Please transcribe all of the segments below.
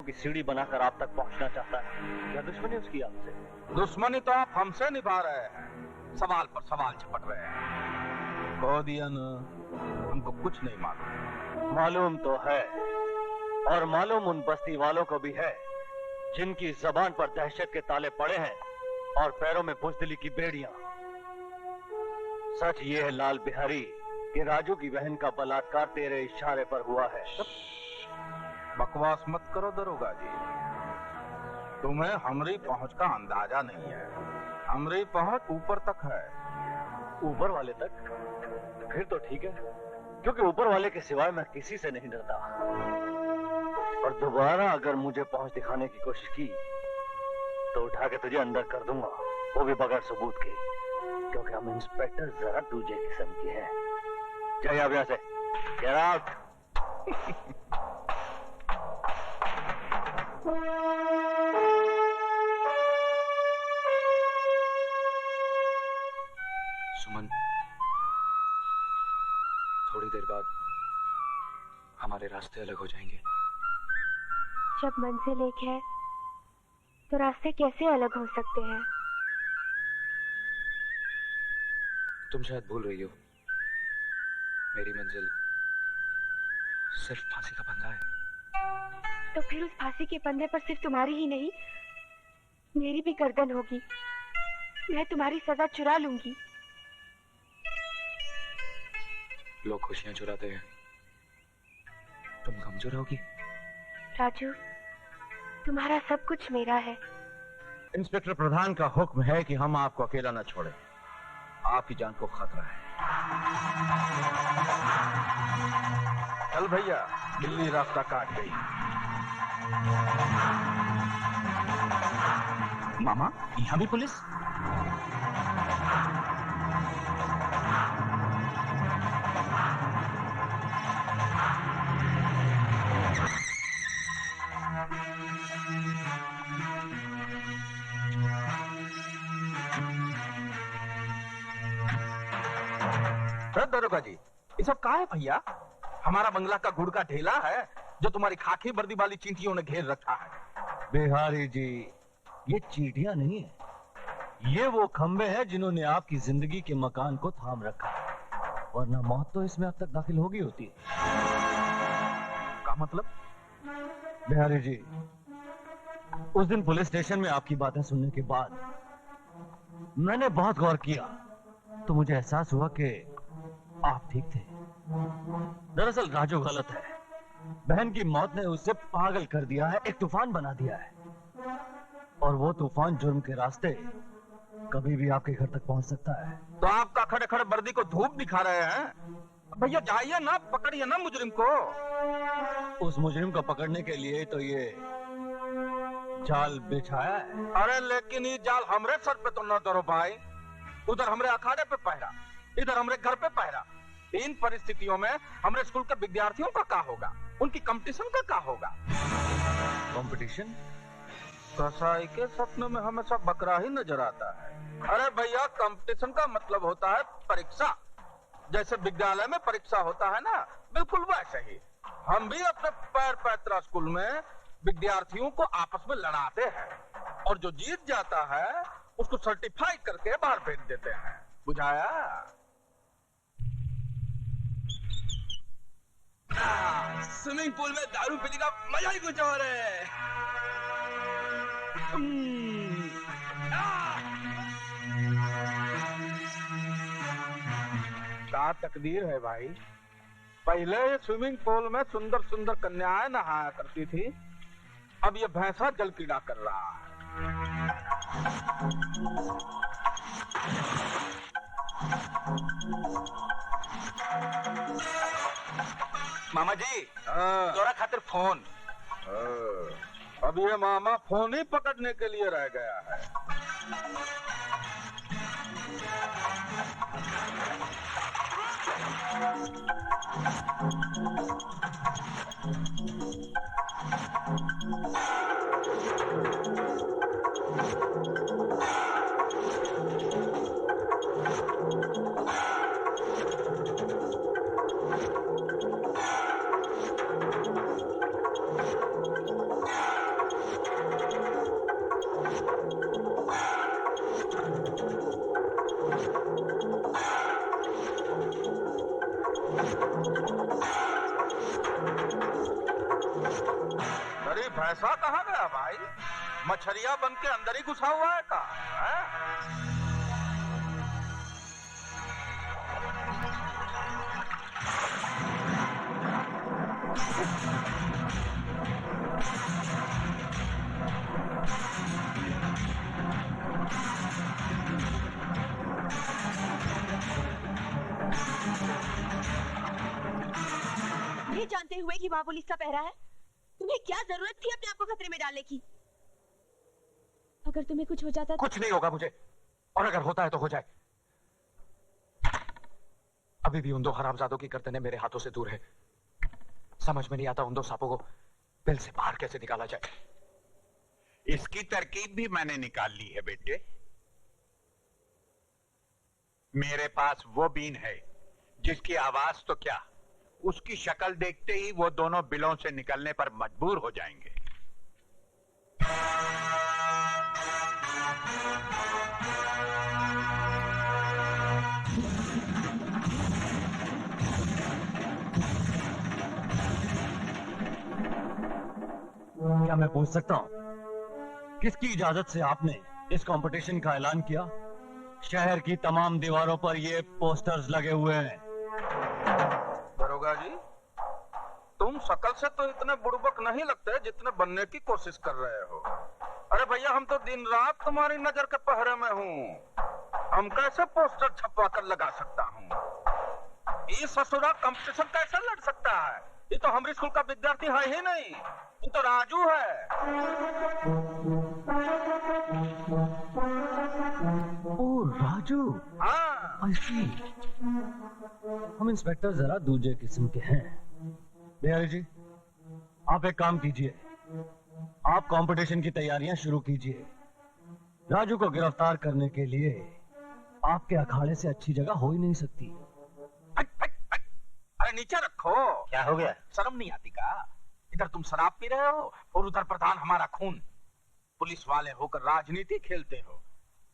की सीढ़ी बनाकर आप तक पहुंचना चाहता है। क्या दुश्मनी उसकी आपसे? दुश्मनी तो आप हमसे निभा रहे हैं, सवाल पर सवाल झपट रहे हैं। कह दिया ना, हमको कुछ नहीं मालूम। मालूम तो है, और मालूम उन बस्ती वालों को भी है जिनकी जबान पर दहशत के ताले पड़े हैं और पैरों में बुज़दिली की बेड़ियां। सच ये है लाल बिहारी कि राजू की बहन का बलात्कार तेरे इशारे पर हुआ है। बकवास मत करो दरोगा जी, तुम्हें हमारी पहुंच का अंदाजा नहीं है। हमारी पहुंच ऊपर तक है। ऊपर वाले तक? फिर तो ठीक है, क्योंकि ऊपर वाले के सिवाय मैं किसी से नहीं डरता। और दोबारा अगर मुझे पहुंच दिखाने की कोशिश की तो उठा के तुझे अंदर कर दूंगा, वो भी बगैर सबूत के, क्योंकि हम इंस्पेक्टर जरा दूसरे किस्म के हैं। जाइए आप यहाँ से, गेट आउट। सुमन, थोड़ी देर बाद हमारे रास्ते अलग हो जाएंगे। जब मंजिल एक है तो रास्ते कैसे अलग हो सकते हैं? तुम शायद भूल रही हो, मेरी मंजिल सिर्फ फांसी का फंदा है। तो फिर उस फांसी के फंदे पर सिर्फ तुम्हारी ही नहीं, मेरी भी गर्दन होगी। मैं तुम्हारी सजा चुरा लूंगी। लोग खुशियां चुराते हैं, तुम गम चुराओगी? राजू, तुम्हारा सब कुछ मेरा है। इंस्पेक्टर प्रधान का हुक्म है कि हम आपको अकेला न छोड़ें। आपकी जान को खतरा है। चल भैया, बिल्ली रास्ता काट गई। मामा, यहाँ भी पुलिस? दरोगा जी, ये सब कहा है भैया? हमारा बंगला का गुड़ का ढेला है जो तुम्हारी खाकी वर्दी वाली चींटियों ने घेर रखा है। बिहारी जी, ये चींटियां नहीं है, ये वो खंबे हैं जिन्होंने आपकी जिंदगी के मकान को थाम रखा है, वरना मौत तो इसमें अब तक दाखिल होगी होती है। का मतलब? बिहारी जी, उस दिन पुलिस स्टेशन में आपकी बातें सुनने के बाद मैंने बहुत गौर किया, तो मुझे एहसास हुआ कि आप ठीक थे। दरअसल राजू गलत है। बहन की मौत ने उसे पागल कर दिया है, एक तूफान बना दिया है, और वो तूफान जुर्म के रास्ते कभी भी आपके घर तक पहुंच सकता है। तो आपका खड़े खड़े वर्दी को धूप दिखा रहे हैं? भैया जाइए ना, पकड़िए ना मुजरिम को। उस मुजरिम को पकड़ने के लिए तो ये जाल बिछाया है। अरे लेकिन ये जाल हमरे सर पे तो न धरो भाई। उधर हमरे अखाड़े पे पहरा, इधर हमरे घर पे पहरा। इन परिस्थितियों में हमरे स्कूल के विद्यार्थियों का क्या होगा? उनकी कंपटीशन का क्या होगा? कंपटीशन? कसाई के सपनों में हमेशा बकरा ही नजर आता है। अरे भैया, कंपटीशन का मतलब होता है परीक्षा। जैसे विद्यालय में परीक्षा होता है ना, बिल्कुल वैसे ही हम भी अपने पैर पैतरा स्कूल में विद्यार्थियों को आपस में लड़ाते हैं, और जो जीत जाता है उसको सर्टिफाई करके बाहर भेज देते हैं। बुझाया? स्विमिंग पूल में दारू पीने का मजा ही कुछ और है। क्या तकदीर है भाई। पहले ये स्विमिंग पूल में सुंदर सुंदर कन्याएं नहाया करती थी, अब ये भैंसा जल क्रीड़ा कर रहा है। मामा जी, तोरा खातिर फोन। अब ये मामा फोन ही पकड़ने के लिए रह गया है। अरे भैंसा कहाँ गया भाई? मछरिया बन के अंदर ही घुसा हुआ है का? ये जानते हुए कि वहाँ पुलिस का पहरा है, तुम्हें क्या जरूरत थी अपने आप को खतरे में डालने की? अगर तुम्हें कुछ हो जाता तो... कुछ नहीं होगा मुझे, और अगर होता है तो हो जाए। अभी भी उन दो हरामजादों की गर्दनें मेरे हाथों से दूर है। समझ में नहीं आता उन दो सांपों को बिल से बाहर कैसे निकाला जाए। इसकी तरकीब भी मैंने निकाल ली है बेटे। मेरे पास वो बीन है जिसकी आवाज तो क्या, उसकी शक्ल देखते ही वो दोनों बिलों से निकलने पर मजबूर हो जाएंगे। क्या मैं पूछ सकता हूँ किसकी इजाजत से आपने इस कंपटीशन का ऐलान किया? शहर की तमाम दीवारों पर ये पोस्टर्स लगे हुए हैं। दरोगा जी, तुम शकल से तो इतने बुड़बक नहीं लगते जितने बनने की कोशिश कर रहे हो। अरे भैया, हम तो दिन रात तुम्हारी नजर के पहरे में हूँ। हम कैसे पोस्टर छपवा कर लगा सकता हूँ? ये ससुरा कंपटीशन कैसे लड़ सकता है? ये तो हमारे स्कूल का विद्यार्थी है ही नहीं, ये तो राजू है। ओ राजू, हाँ। I see। हम इंस्पेक्टर जरा दूसरे किस्म के हैं। बिहारी जी, आप एक काम कीजिए, आप कंपटीशन की तैयारियां शुरू कीजिए। राजू को गिरफ्तार करने के लिए आपके अखाड़े से अच्छी जगह हो ही नहीं सकती। अरे नीचे रखो। क्या हो गया? शर्म नहीं आती का? इधर तुम शराब पी रहे हो और उधर प्रधान हमारा खून। पुलिस वाले होकर राजनीति खेलते हो।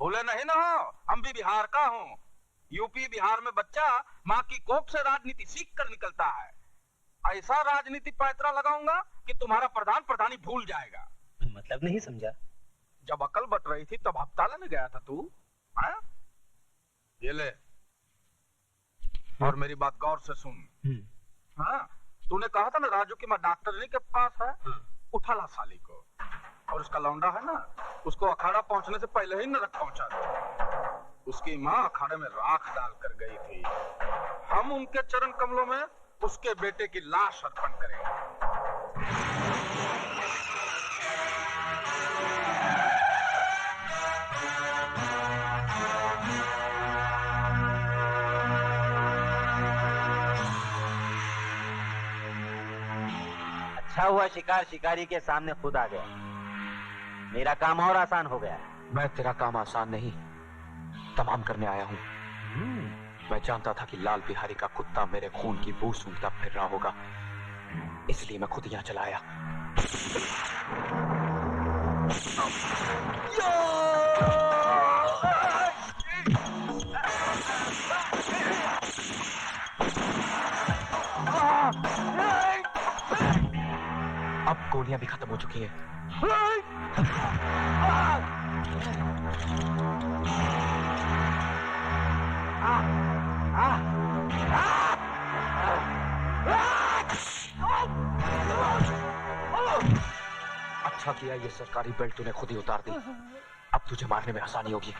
भूले नहीं ना हो, हम भी बिहार का हूँ। यूपी बिहार में बच्चा माँ की कोख से राजनीति सीख कर निकलता है। ऐसा राजनीति पैतरा लगाऊंगा कि तुम्हारा प्रधान प्रधानी भूल जाएगा। मतलब नहीं समझा। जब अकल बट रही थी तब हफ्ताला में गया था तू। हाँ? ये ले, और मेरी बात गौर से सुन। हाँ, तूने कहा था ना राजू की माँ डॉक्टरनी के पास है। उठा ला साली को, और उसका लौंडा है ना, उसको अखाड़ा पहुंचने से पहले ही नरक पहुंचा दो। उसकी माँ अखाड़े में राख डाल कर गई थी। हम उनके चरण कमलों में उसके बेटे की लाश अर्पण करेंगे। अच्छा हुआ शिकार शिकारी के सामने खुद आ गया, मेरा काम और आसान हो गया। मैं तेरा काम आसान नहीं तमाम करने आया हूँ। मैं जानता था कि लाल बिहारी का कुत्ता मेरे खून की बू सूंघता फिर रहा होगा, इसलिए मैं खुद यहाँ चला आया। अब गोलियां भी खत्म हो चुकी हैं। अच्छा किया ये सरकारी बेल्ट तूने खुद ही उतार दी। अब तुझे मारने में आसानी होगी।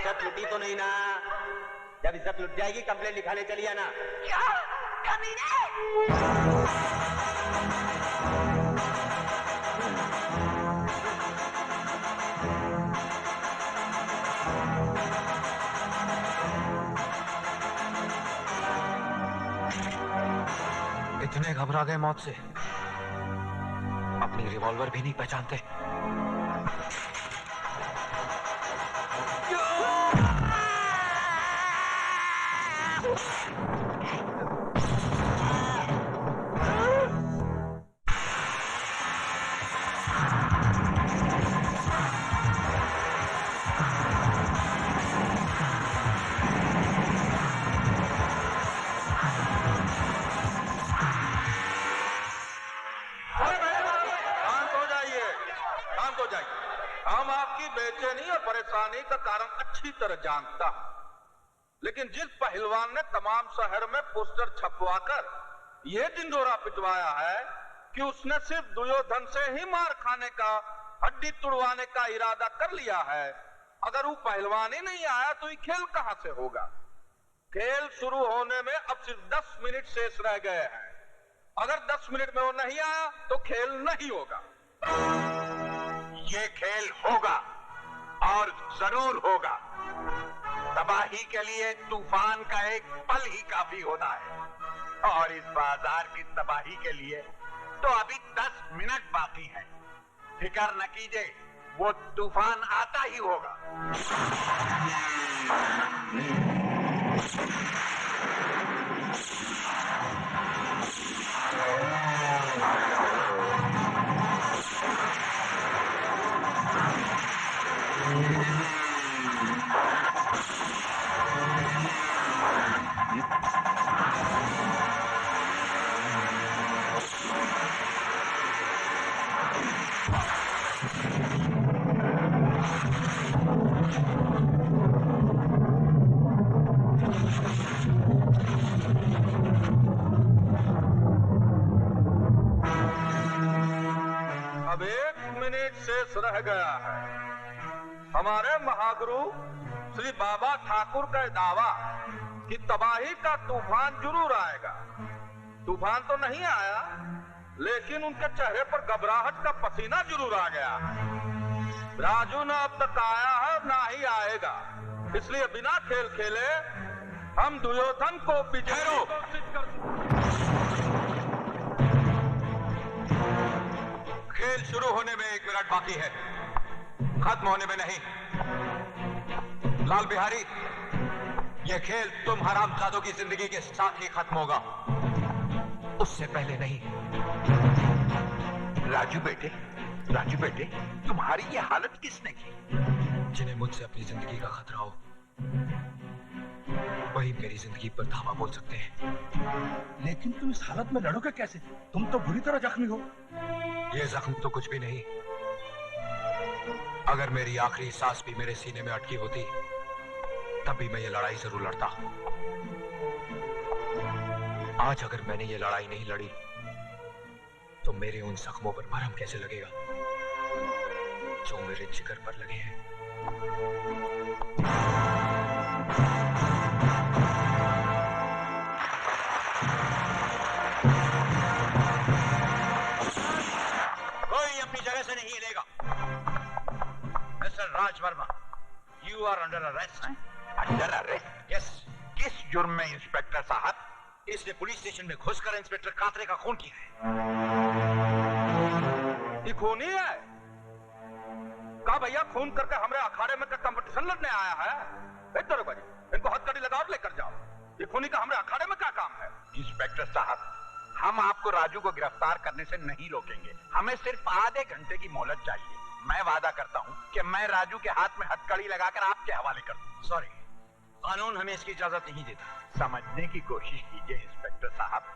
इज्जत लुटी तो नहीं ना? जब इज्जत लुट जाएगी कंप्लेंट लिखाने चली आना। क्या कमीने? इतने घबरा गए मौत से, अपनी रिवॉल्वर भी नहीं पहचानते। हम आपकी बेचैनी और परेशानी का कारण अच्छी तरह जानता हूं, लेकिन जिस पहलवान ने तमाम शहर में पोस्टर छपवाकर यह ढिंढोरा पिटवाया है कि उसने सिर्फ दुर्योधन से ही मार खाने का, हड्डी तुड़वाने का इरादा कर लिया है, अगर वो पहलवान ही नहीं आया तो ये खेल कहां से होगा? खेल शुरू होने में अब सिर्फ 10 मिनट शेष रह गए हैं। अगर 10 मिनट में वो नहीं आया तो खेल नहीं होगा। ये खेल होगा और जरूर होगा। तबाही के लिए तूफान का एक पल ही काफी होता है, और इस बाजार की तबाही के लिए तो अभी 10 मिनट बाकी हैं। फिक्र न कीजिए, वो तूफान आता ही होगा। अब 1 मिनट शेष रह गया है। हमारे महागुरु श्री बाबा ठाकुर का दावा कि तबाही का तूफान जरूर आएगा। तूफान तो नहीं आया, लेकिन उनके चेहरे पर घबराहट का पसीना जरूर आ गया। राजू ना अब तक आया है, ना ही आएगा, इसलिए बिना खेल खेले हम दुर्योधन को विजयी घोषित कर। खेल शुरू होने में 1 मिनट बाकी है, खत्म होने में नहीं। लाल बिहारी, यह खेल तुम हरामजादों की जिंदगी के साथ ही खत्म होगा, उससे पहले नहीं। राजू बेटे, तुम्हारी ये हालत किसने की? जिन्हें मुझसे अपनी जिंदगी का खतरा हो, वही मेरी जिंदगी पर धावा बोल सकते हैं। लेकिन तुम इस हालत में लड़ोगे कैसे? तुम तो बुरी तरह जख्मी हो। ये जख्म तो कुछ भी नहीं। अगर मेरी आखिरी सांस भी मेरे सीने में अटकी होती, तब भी मैं ये लड़ाई जरूर लड़ता। आज अगर मैंने ये लड़ाई नहीं लड़ी, तो मेरे उन जख्मों पर मरहम कैसे लगेगा जो मेरे जिगर पर लगे हैं? Under arrest. Under arrest? Yes. किस जुर्म में इंस्पेक्टर साहब? इसने पुलिस स्टेशन में घुसकर इंस्पेक्टर कातरे का खून किया है। ये खूनी है? का भैया खून करके हमारे अखाड़े में का कंपटीशन लड़ने आया है? दरोगा जी, इनको हथकड़ी लगाओ और लेकर जाओ। ये खूनी का हमारे अखाड़े में क्या काम है? इंस्पेक्टर साहब, हम आपको राजू को गिरफ्तार करने से नहीं रोकेंगे। हमें सिर्फ आधे घंटे की मोहलत चाहिए। मैं वादा करता हूं कि मैं राजू के हाथ में हथकड़ी लगाकर आपके हवाले कर दूं। सॉरी, कानून हमें इसकी इजाजत नहीं देता। समझने की कोशिश कीजिए इंस्पेक्टर साहब।